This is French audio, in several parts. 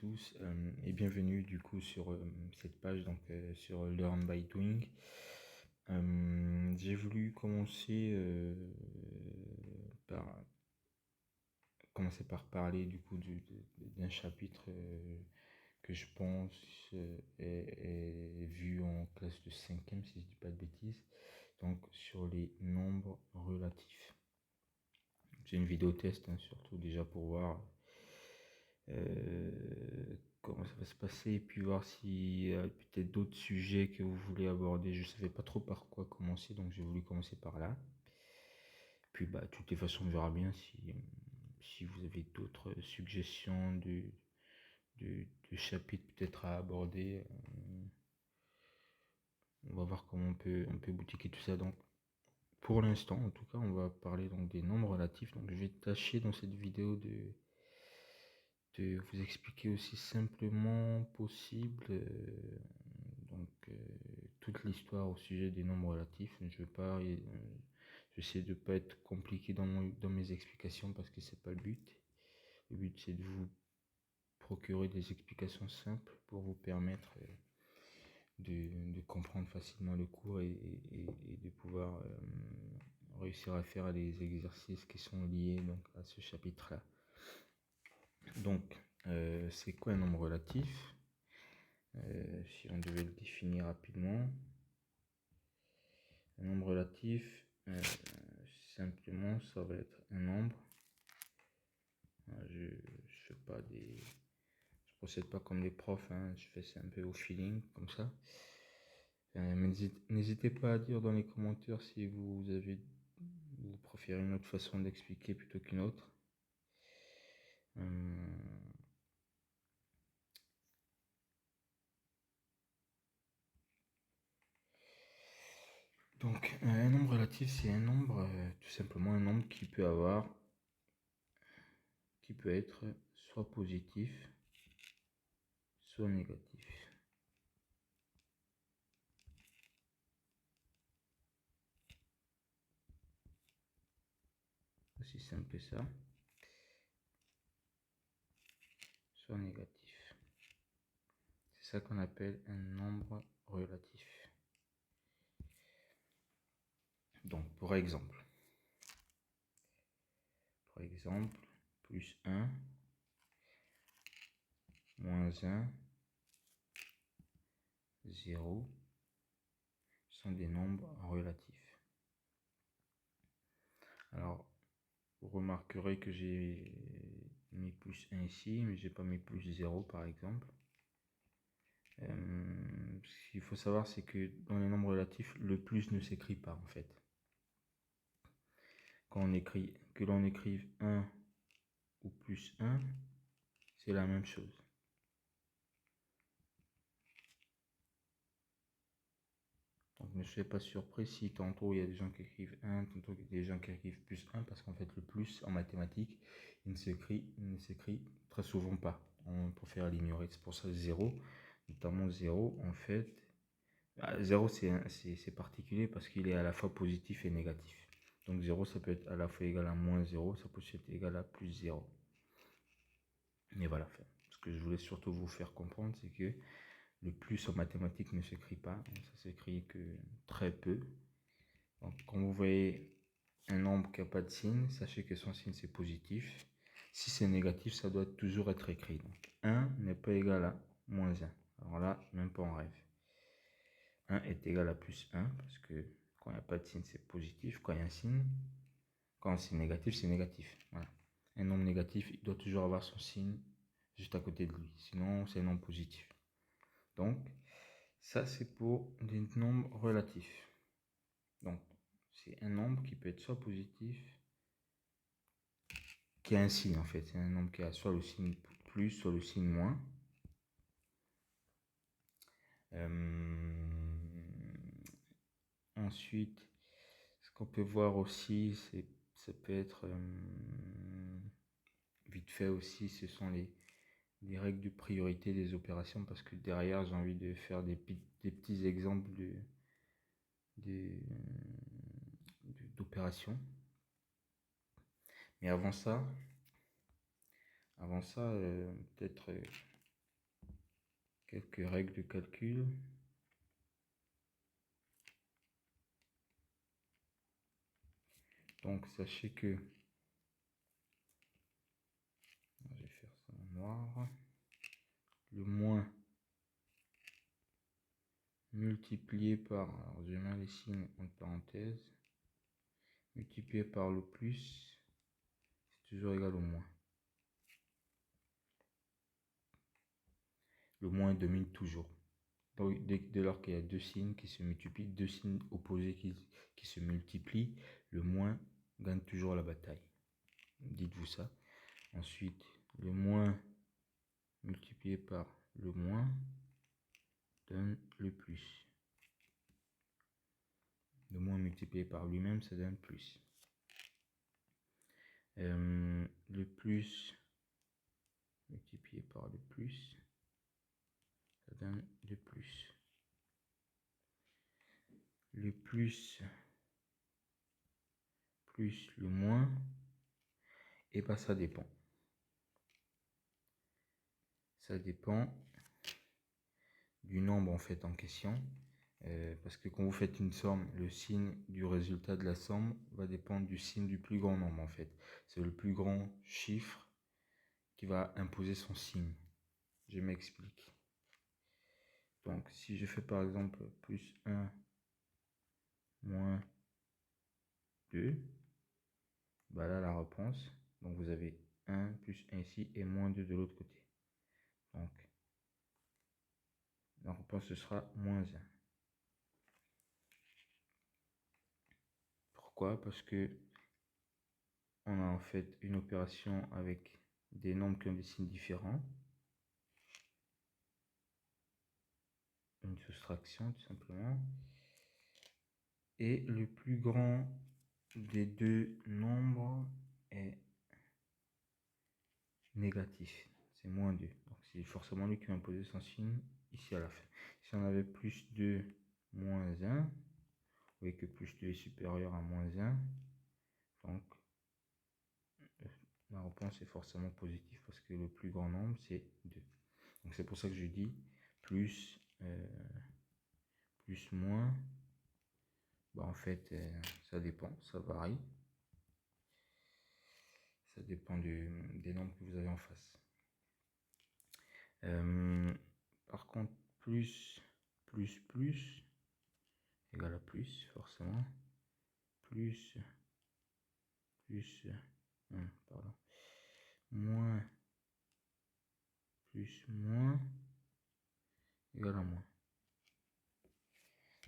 tous et bienvenue du coup sur cette page sur Learn by Doing. J'ai voulu commencer par parler du coup d'un chapitre que je pense est vu en classe de 5e si je dis pas de bêtises, donc sur les nombres relatifs. C'est une vidéo test surtout déjà pour voir comment ça va se passer et puis voir s'il y a peut-être d'autres sujets que vous voulez aborder. Je savais pas trop par quoi commencer, donc j'ai voulu commencer par là. Puis de toutes les façons on verra bien si vous avez d'autres suggestions de chapitres peut-être à aborder. On va voir comment on peut boutiquer tout ça. Donc pour l'instant en tout cas on va parler donc des nombres relatifs. Donc je vais tâcher dans cette vidéo de vous expliquer aussi simplement possible toute l'histoire au sujet des nombres relatifs. J'essaie de pas être compliqué dans mes explications parce que c'est pas le but. Le but c'est de vous procurer des explications simples pour vous permettre de comprendre facilement le cours et de pouvoir réussir à faire les exercices qui sont liés donc à ce chapitre là. Donc c'est quoi un nombre relatif? Si on devait le définir rapidement, un nombre relatif, simplement, ça va être un nombre. Je procède pas comme les profs, je fais ça un peu au feeling, comme ça. Mais n'hésitez pas à dire dans les commentaires si vous préférez une autre façon d'expliquer plutôt qu'une autre. Donc, un nombre relatif, c'est un nombre, tout simplement un nombre qui peut être soit positif, soit négatif. Aussi simple que ça. Soit négatif. C'est ça qu'on appelle un nombre relatif. Donc, par exemple, plus 1, moins 1, 0 sont des nombres relatifs. Alors, vous remarquerez que j'ai mis plus 1 ici, mais j'ai pas mis plus 0 par exemple. Ce qu'il faut savoir, c'est que dans les nombres relatifs, le plus ne s'écrit pas en fait. Que l'on écrive 1 ou plus 1, c'est la même chose. Donc ne soyez pas surpris si tantôt il y a des gens qui écrivent 1, tantôt il y a des gens qui écrivent plus 1, parce qu'en fait le plus en mathématiques, il ne s'écrit très souvent pas. On préfère l'ignorer. C'est pour ça 0, notamment 0, en fait, 0 c'est particulier parce qu'il est à la fois positif et négatif. Donc 0 ça peut être à la fois égal à moins 0, ça peut être égal à plus 0. Mais voilà, ce que je voulais surtout vous faire comprendre, c'est que le plus en mathématiques ne s'écrit pas, ça s'écrit que très peu. Donc quand vous voyez un nombre qui n'a pas de signe, sachez que son signe c'est positif. Si c'est négatif, ça doit toujours être écrit. Donc 1 n'est pas égal à moins 1. Alors là, même pas en rêve. 1 est égal à plus 1, parce que quand il n'y a pas de signe, c'est positif. Quand il y a un signe, quand c'est négatif, c'est négatif. Voilà. Un nombre négatif, il doit toujours avoir son signe juste à côté de lui. Sinon, c'est un nombre positif. Donc, ça, c'est pour des nombres relatifs. Donc, c'est un nombre qui peut être soit positif, qui a un signe en fait. C'est un nombre qui a soit le signe plus, soit le signe moins. Ensuite, ce qu'on peut voir aussi, ça peut être vite fait aussi, ce sont les règles de priorité des opérations, parce que derrière, j'ai envie de faire des petits exemples d'opérations. Mais avant ça, peut-être quelques règles de calcul. Donc sachez que, je vais faire ça en noir, le moins multiplié par, alors je mets les signes en parenthèse, multiplié par le plus, c'est toujours égal au moins. Le moins domine toujours. Donc, dès lors qu'il y a deux signes qui se multiplient, deux signes opposés qui se multiplient, le moins gagne toujours la bataille. Dites-vous ça. Ensuite, le moins multiplié par le moins donne le plus. Le moins multiplié par lui-même, ça donne plus. Le plus multiplié par le plus, ça donne le plus. Le plus plus le moins, et bien ça dépend. Ça dépend du nombre en fait en question. Parce que quand vous faites une somme, le signe du résultat de la somme va dépendre du signe du plus grand nombre en fait. C'est le plus grand chiffre qui va imposer son signe. Je m'explique. Donc si je fais par exemple plus 1 moins 2, bah là la réponse, donc vous avez 1 plus 1 ici et moins 2 de l'autre côté. Donc la réponse ce sera moins 1. Pourquoi? Parce que on a en fait une opération avec des nombres qui ont des signes différents. Une soustraction tout simplement. Et le plus grand des deux nombres est négatif. C'est moins 2. Donc c'est forcément lui qui va imposer son signe ici à la fin. Si on avait plus 2 moins 1, vous voyez que plus 2 est supérieur à moins 1. Donc la réponse est forcément positive parce que le plus grand nombre c'est 2. Donc c'est pour ça que je dis plus, plus moins. Bah en fait ça dépend, ça varie. Ça dépend des nombres que vous avez en face. Par contre, plus égale à plus, forcément. Plus, pardon. Moins, plus, moins, égale à moins.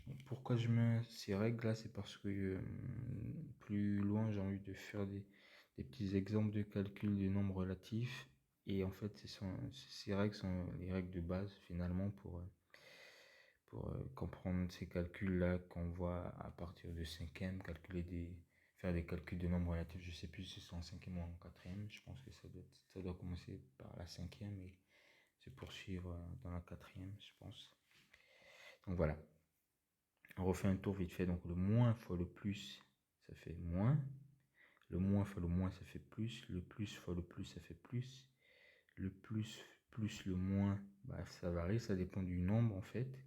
Donc, pourquoi je mets ces règles là? C'est parce que plus loin, j'ai envie de faire des petits exemples de calcul des nombres relatifs. Et en fait, ces règles sont les règles de base finalement pour comprendre ces calculs-là qu'on voit à partir de 5e, faire des calculs de nombres relatifs. Je ne sais plus si c'est en 5e ou en 4e. Je pense que ça doit commencer par la 5e et se poursuivre dans la 4e, je pense. Donc voilà. On refait un tour vite fait. Donc le moins fois le plus, ça fait moins. Le moins fois le moins, ça fait plus. Le plus fois le plus, ça fait plus. Le plus plus le moins, bah, ça varie, ça dépend du nombre en fait.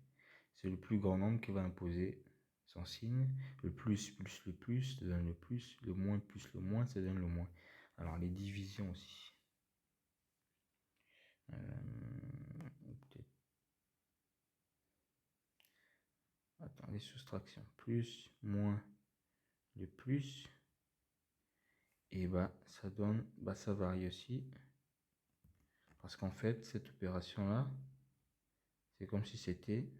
C'est le plus grand nombre qui va imposer son signe. Le plus plus le plus, ça donne le plus. Le moins plus le moins, ça donne le moins. Alors les divisions aussi. Attends, les soustractions. Plus, moins, le plus. Et bah ça donne, bah ça varie aussi. Parce qu'en fait, cette opération-là, c'est comme si c'était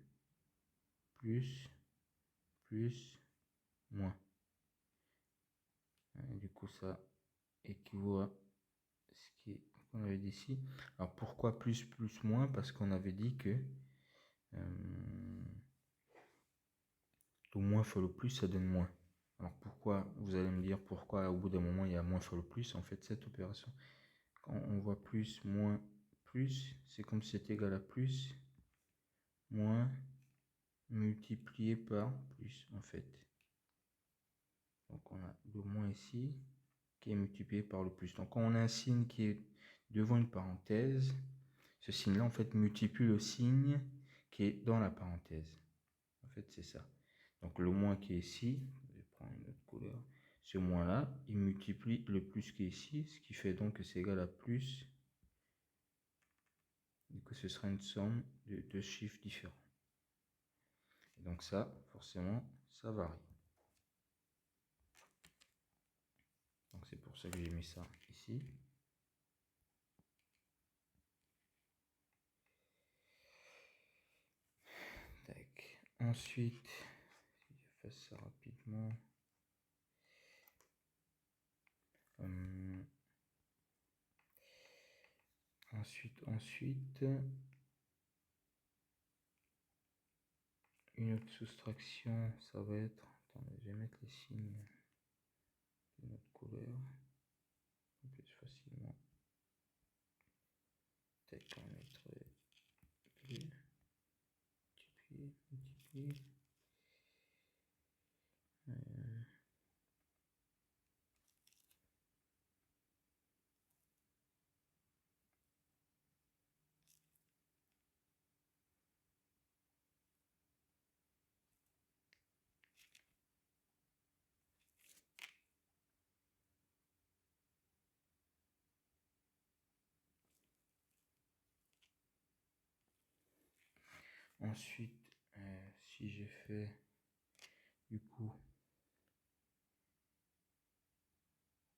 plus, plus, moins. Et du coup, ça équivaut à ce qu'on avait dit ici. Alors pourquoi plus, plus, moins? Parce qu'on avait dit que le moins fois le plus, ça donne moins. Alors pourquoi? Vous allez me dire pourquoi au bout d'un moment il y a moins fois le plus. En fait, cette opération, quand on voit plus, moins, plus, c'est comme si c'était égal à plus, moins, multiplié par plus en fait. Donc on a le moins ici qui est multiplié par le plus. Donc quand on a un signe qui est devant une parenthèse, Ce signe-là, en fait, multiplie le signe qui est dans la parenthèse. En fait, c'est ça. Donc, le moins qui est ici, je vais prendre une autre couleur. Ce moins-là, il multiplie le plus qui est ici, ce qui fait donc que c'est égal à plus. Du coup, ce sera une somme de deux chiffres différents. Et donc ça, forcément, ça varie. Donc c'est pour ça que j'ai mis ça ici. Tac. Ensuite, si je fais ça rapidement. Ensuite, une autre soustraction, ça va être. Attendez, je vais mettre les signes de notre couleur plus facilement. Tac, on va mettre multiplier. Ensuite, si j'ai fait du coup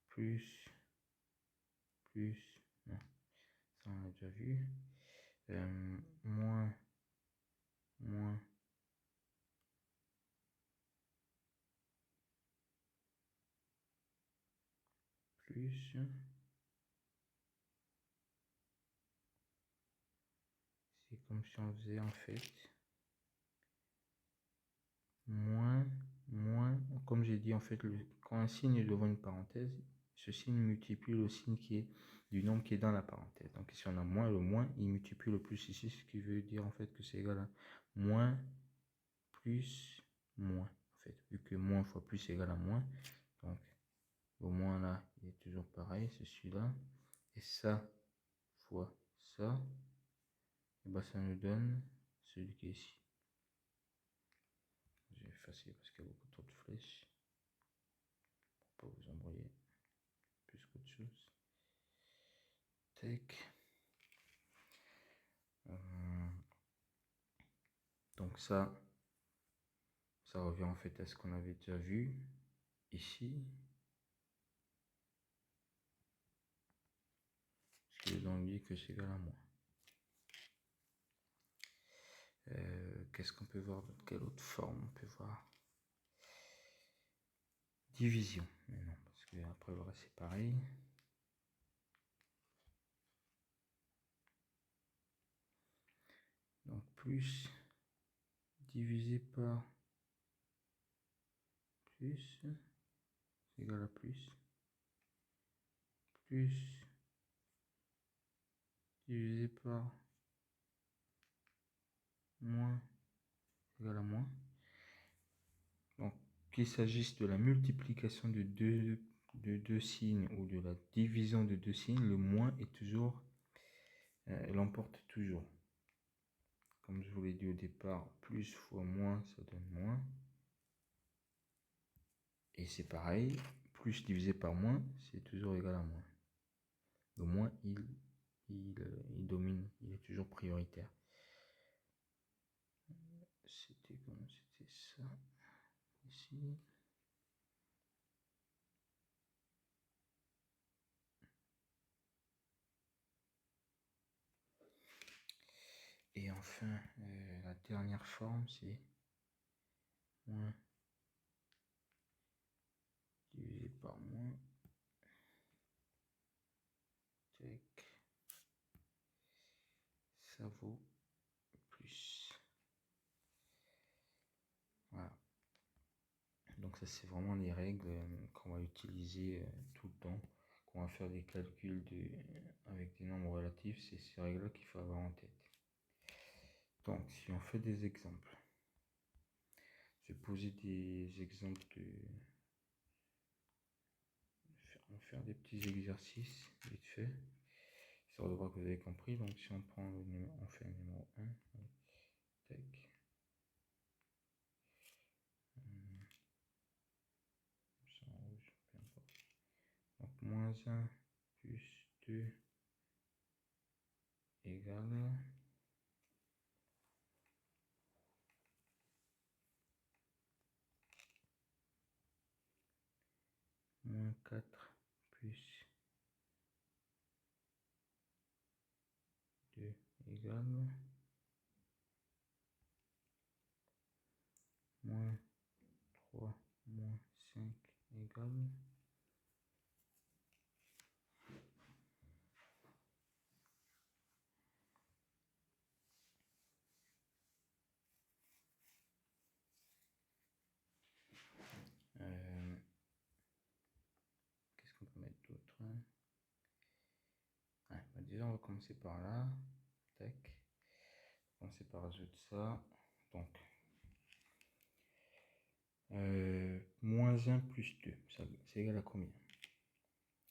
plus, non, ça on a déjà vu, moins, plus, c'est comme si on faisait en fait moins, comme j'ai dit en fait, quand un signe est devant une parenthèse, ce signe multiplie le signe qui est du nombre qui est dans la parenthèse. Donc si on a moins, le moins, il multiplie le plus ici, ce qui veut dire en fait que c'est égal à moins, plus, moins. En fait, vu que moins fois plus est égal à moins, donc le moins là, il est toujours pareil, c'est celui-là. Et ça fois ça, et ben ça nous donne celui qui est ici. Je vais effacer parce qu'il y a beaucoup trop de flèches. Pour pas vous embrouiller plus qu'autre chose. Tac. Donc ça revient en fait à ce qu'on avait déjà vu ici. Ce qui est donc dit que c'est égal à moins. Qu'est-ce qu'on peut voir d'autre? Quelle autre forme on peut voir? Division. Mais non, parce que après le reste c'est pareil. Donc plus divisé par plus, c'est égal à plus. Plus divisé par moins, c'est égal à moins. Donc qu'il s'agisse de la multiplication de deux signes ou de la division de deux signes, le moins est toujours, l'emporte toujours. Comme je vous l'ai dit au départ, plus fois moins, ça donne moins. Et c'est pareil, plus divisé par moins, c'est toujours égal à moins. Le moins, il domine, il est toujours prioritaire. C'était ça ici. Et enfin, la dernière forme, c'est moins divisé par moins. Tac. Ça vaut plus. Voilà. Donc ça, c'est vraiment les règles qu'on va utiliser tout le temps. Qu'on va faire des calculs avec des nombres relatifs. C'est ces règles-là qu'il faut avoir en tête. Donc, si on fait des exemples. Je vais poser des exemples on va faire des petits exercices vite fait. histoire de voir que vous avez compris. Donc si on prend le numéro, on fait un numéro 1, tac. En rouge, peu importe. Donc moins 1 plus 2 égale moins 4 plus 2 égale moins 3 moins 5 égale qu'est-ce qu'on peut mettre d'autre? Déjà on va commencer par là, tac, on va commencer par résoudre ça. Donc moins 1 plus 2, c'est égal à combien?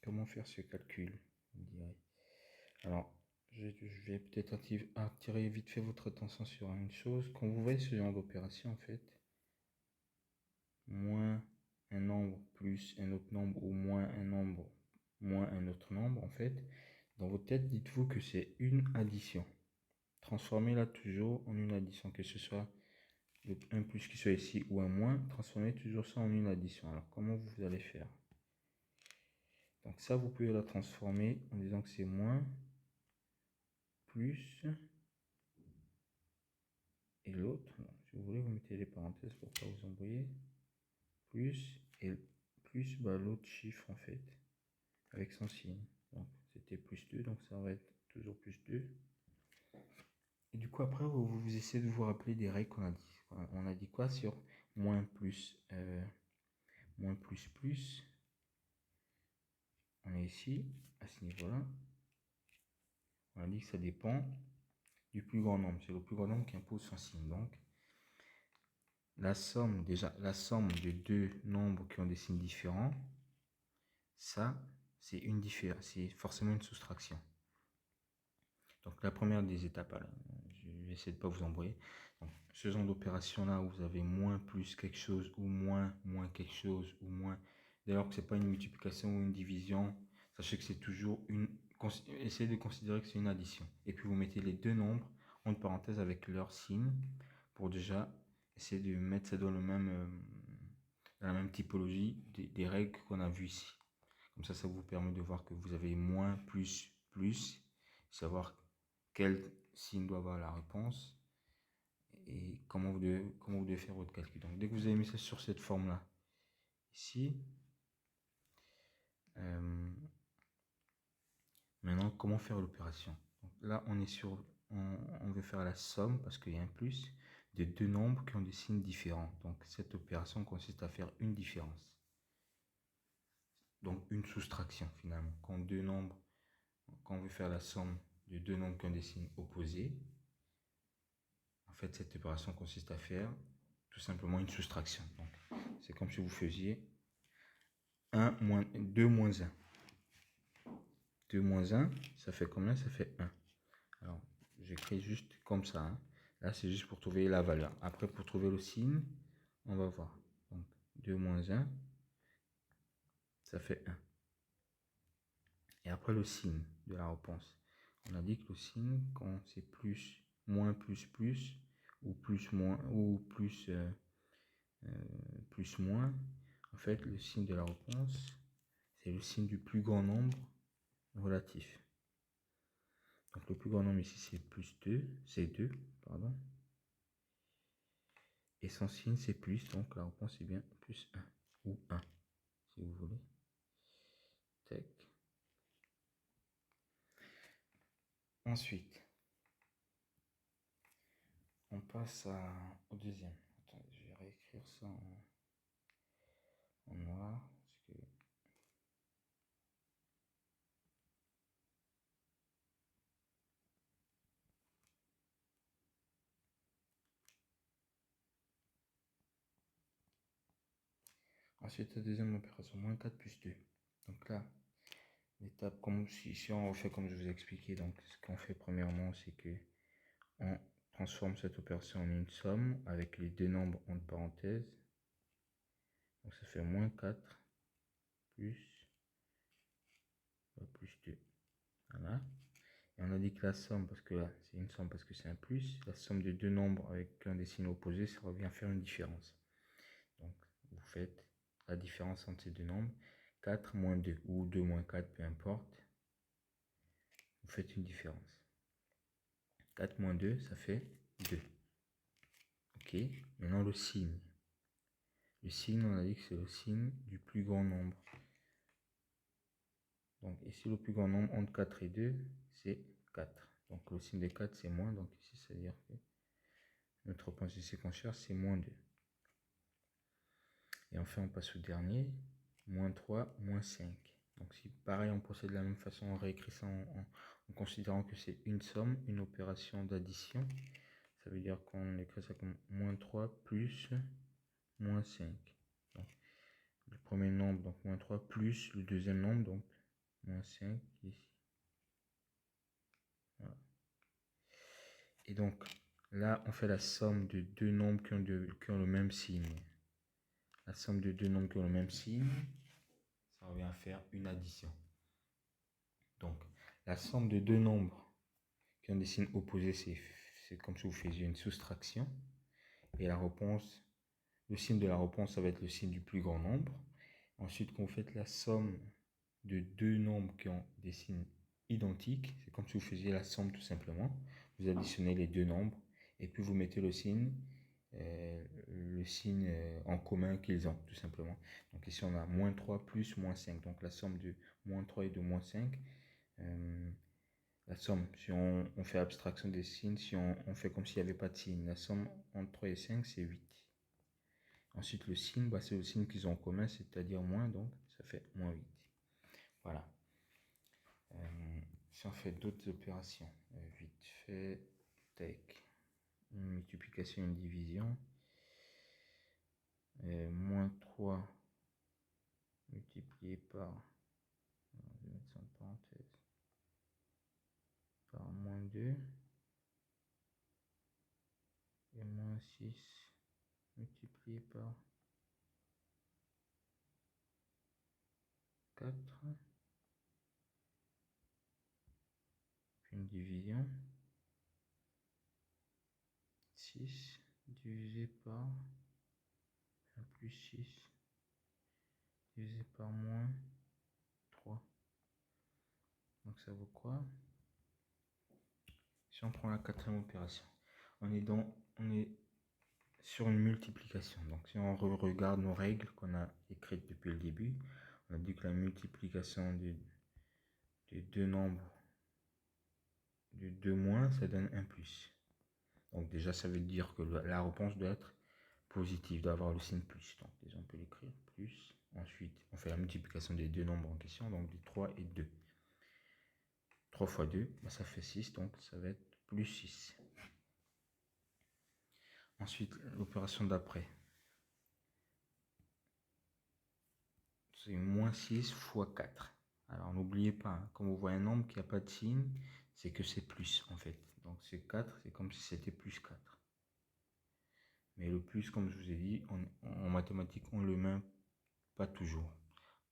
Comment faire ce calcul, vous me direz. Alors, je vais peut-être attirer vite fait votre attention sur une chose. Quand vous voyez ce genre d'opération, en fait, moins un nombre plus un autre nombre, ou moins un nombre moins un autre nombre, en fait, dans votre tête, dites-vous que c'est une addition. Transformez-la toujours en une addition, que ce soit le 1 plus qui soit ici ou un moins, transformez toujours ça en une addition. Alors, comment vous allez faire? Donc ça, vous pouvez la transformer en disant que c'est moins, plus, et l'autre, si vous voulez, vous mettez les parenthèses pour pas vous embrouiller, plus, et plus l'autre chiffre en fait, avec son signe. Donc c'était plus 2, donc ça va être toujours plus 2. Et du coup après, vous essayez de vous rappeler des règles qu'on a dit. On a dit quoi sur moins plus, moins plus plus. On est ici, à ce niveau-là. On a dit que ça dépend du plus grand nombre. C'est le plus grand nombre qui impose son signe. Donc, la somme de deux nombres qui ont des signes différents, ça, c'est forcément une soustraction. Donc, la première des étapes, alors, je vais essayer de ne pas vous embrouiller. Donc, ce genre d'opération-là, où vous avez moins plus quelque chose, ou moins quelque chose, ou moins... Dès lors que ce n'est pas une multiplication ou une division, sachez que c'est toujours une... Essayez de considérer que c'est une addition. Et puis, vous mettez les deux nombres entre parenthèses avec leur signe pour déjà essayer de mettre ça dans dans la même typologie des règles qu'on a vues ici. Comme ça vous permet de voir que vous avez moins, plus, plus, savoir quel signe doit avoir la réponse et comment vous devez faire votre calcul. Donc dès que vous avez mis ça sur cette forme-là, ici, maintenant comment faire l'opération. Là on est sur, on veut faire la somme parce qu'il y a un plus de deux nombres qui ont des signes différents. Donc cette opération consiste à faire une différence. Donc une soustraction finalement. Quand on veut faire la somme de deux nombres qui ont des signes opposés, en fait cette opération consiste à faire tout simplement une soustraction. Donc c'est comme si vous faisiez 2 moins 1. 2 moins 1, ça fait combien? Ça fait 1. Alors j'écris juste comme ça. Hein. Là c'est juste pour trouver la valeur. Après pour trouver le signe, on va voir. Donc 2 moins 1, ça fait 1. Et après le signe de la réponse. On a dit que le signe, quand c'est plus, moins, plus, ou plus, moins, ou plus, plus, moins, en fait, le signe de la réponse, c'est le signe du plus grand nombre relatif. Donc le plus grand nombre ici, c'est plus 2, c'est 2, pardon. Et son signe, c'est plus, donc la réponse est bien plus 1, ou 1, si vous voulez. Tac. Ensuite, on passe au deuxième. Attendez, je vais réécrire ça en noir. Parce que ensuite, la deuxième opération, moins 4 plus 2. Donc là, L'étape, comme si on refait comme je vous ai expliqué, donc ce qu'on fait premièrement, c'est que on transforme cette opération en une somme avec les deux nombres entre parenthèses. Donc ça fait moins 4 plus 2. Voilà. Et on a dit que la somme, parce que là c'est une somme parce que c'est un plus, la somme de deux nombres avec un des signes opposés, ça revient faire une différence. Donc vous faites la différence entre ces deux nombres, 4 moins 2 ou 2 moins 4, peu importe. Vous faites une différence. 4 moins 2, ça fait 2. Ok, maintenant le signe. Le signe, on a dit que c'est le signe du plus grand nombre. Donc ici, le plus grand nombre entre 4 et 2, c'est 4. Donc le signe de 4, c'est moins. Donc ici, c'est-à-dire que notre réponse de séquentière, c'est moins 2. Et enfin, on passe au dernier. Moins 3, moins 5. Donc si pareil, on procède de la même façon, on réécrit ça en considérant que c'est une somme, une opération d'addition. Ça veut dire qu'on écrit ça comme moins 3 plus moins 5. Donc, le premier nombre, donc moins 3, plus le deuxième nombre, donc moins 5 ici. Voilà. Et donc, là, on fait la somme de deux nombres qui ont le même signe. La somme de deux nombres qui ont le même signe, ça revient à faire une addition. Donc, la somme de deux nombres qui ont des signes opposés, c'est comme si vous faisiez une soustraction. Et la réponse, le signe de la réponse, ça va être le signe du plus grand nombre. Ensuite, quand vous faites la somme de deux nombres qui ont des signes identiques, c'est comme si vous faisiez la somme tout simplement. Vous additionnez les deux nombres et puis vous mettez le signe en commun qu'ils ont, tout simplement. Donc ici, on a moins 3 plus moins 5. Donc la somme de moins 3 et de moins 5. La somme, si on fait abstraction des signes, si on fait comme s'il n'y avait pas de signe, la somme entre 3 et 5, c'est 8. Ensuite, le signe, c'est le signe qu'ils ont en commun, c'est-à-dire moins, donc ça fait moins 8. Voilà. Si on fait d'autres opérations, vite fait, tac, une multiplication, une division, moins 3 multiplié par, je vais mettre ça en parenthèse, par moins 2, et moins 6 multiplié par 4, puis une division, 6 divisé par plus 6 divisé par moins 3. Donc ça vaut quoi? Si on prend la quatrième opération, on est sur une multiplication. Donc si on regarde nos règles qu'on a écrites depuis le début, on a dit que la multiplication de deux nombres de 2 moins, ça donne un plus. Donc déjà, ça veut dire que la réponse doit être positive, doit avoir le signe plus. Donc déjà, on peut l'écrire plus. Ensuite, on fait la multiplication des deux nombres en question, donc du 3 et 2. 3 fois 2, ça fait 6, donc ça va être plus 6. Ensuite, l'opération d'après. C'est moins 6 fois 4. Alors n'oubliez pas, hein, quand vous voyez un nombre qui n'a pas de signe, c'est que c'est plus en fait. Donc c'est 4, c'est comme si c'était plus 4. Mais le plus, comme je vous ai dit, en mathématiques, on ne le met pas toujours.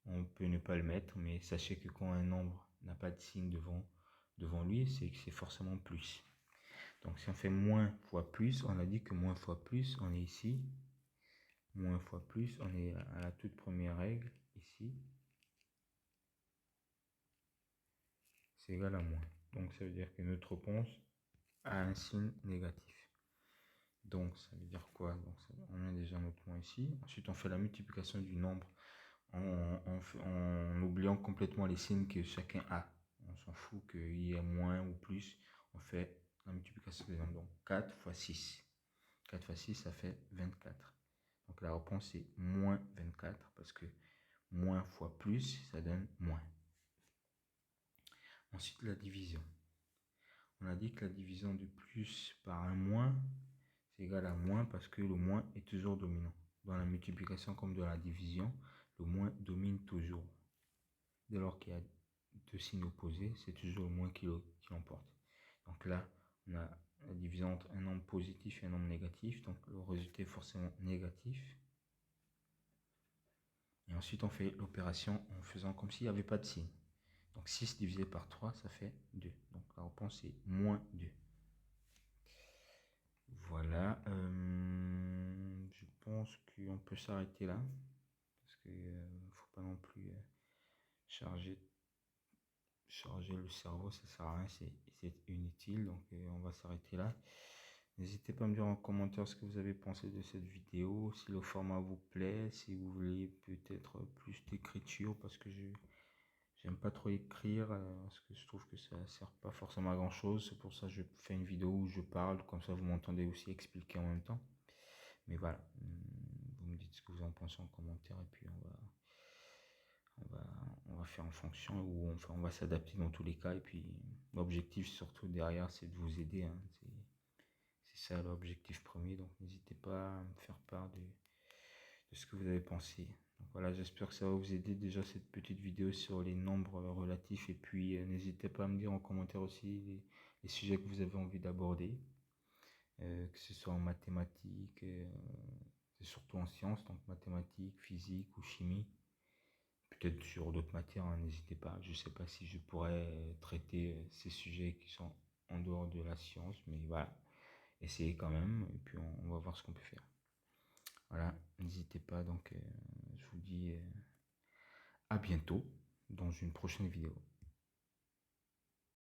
On peut ne pas le mettre, mais sachez que quand un nombre n'a pas de signe devant lui, c'est que c'est forcément plus. Donc si on fait moins fois plus, on a dit que moins fois plus, on est ici. Moins fois plus, on est à la toute première règle, ici. C'est égal à moins. Donc ça veut dire que notre réponse a un signe négatif. Donc ça veut dire quoi? Donc on a déjà notre moins ici. Ensuite on fait la multiplication du nombre en oubliant complètement les signes que chacun a. On s'en fout qu'il y ait moins ou plus. On fait la multiplication des nombres. Donc 4 fois 6. 4 fois 6, ça fait 24. Donc la réponse est moins 24 parce que moins fois plus, ça donne moins. Ensuite, la division. On a dit que la division de plus par un moins, c'est égal à moins parce que le moins est toujours dominant. Dans la multiplication comme dans la division, le moins domine toujours. Dès lors qu'il y a deux signes opposés, c'est toujours le moins qui l'emporte. Donc là, on a la division entre un nombre positif et un nombre négatif, donc le résultat est forcément négatif. Et ensuite, on fait l'opération en faisant comme s'il n'y avait pas de signe. Donc 6 divisé par 3, ça fait 2. Donc la réponse est moins 2. Voilà. Je pense qu'on peut s'arrêter là. Parce qu'il ne faut pas non plus charger le cerveau, ça sert à rien, c'est inutile. Donc on va s'arrêter là. N'hésitez pas à me dire en commentaire ce que vous avez pensé de cette vidéo, si le format vous plaît, si vous voulez peut-être plus d'écriture, parce que j'aime pas trop écrire, parce que je trouve que ça sert pas forcément à grand chose. C'est pour ça que je fais une vidéo où je parle, comme ça vous m'entendez aussi expliquer en même temps. Mais voilà, vous me dites ce que vous en pensez en commentaire, et puis on va faire en fonction, ou enfin on va s'adapter dans tous les cas. Et puis l'objectif surtout derrière, c'est de vous aider, hein. C'est ça l'objectif premier, donc n'hésitez pas à me faire part de ce que vous avez pensé. Donc voilà, j'espère que ça va vous aider déjà cette petite vidéo sur les nombres relatifs, et puis n'hésitez pas à me dire en commentaire aussi les sujets que vous avez envie d'aborder, que ce soit en mathématiques, et surtout en sciences, donc mathématiques, physique ou chimie. Peut-être sur d'autres matières, hein, n'hésitez pas. Je ne sais pas si je pourrais traiter ces sujets qui sont en dehors de la science, mais voilà, essayez quand même, et puis on va voir ce qu'on peut faire. Voilà, n'hésitez pas, donc je vous dis à bientôt dans une prochaine vidéo.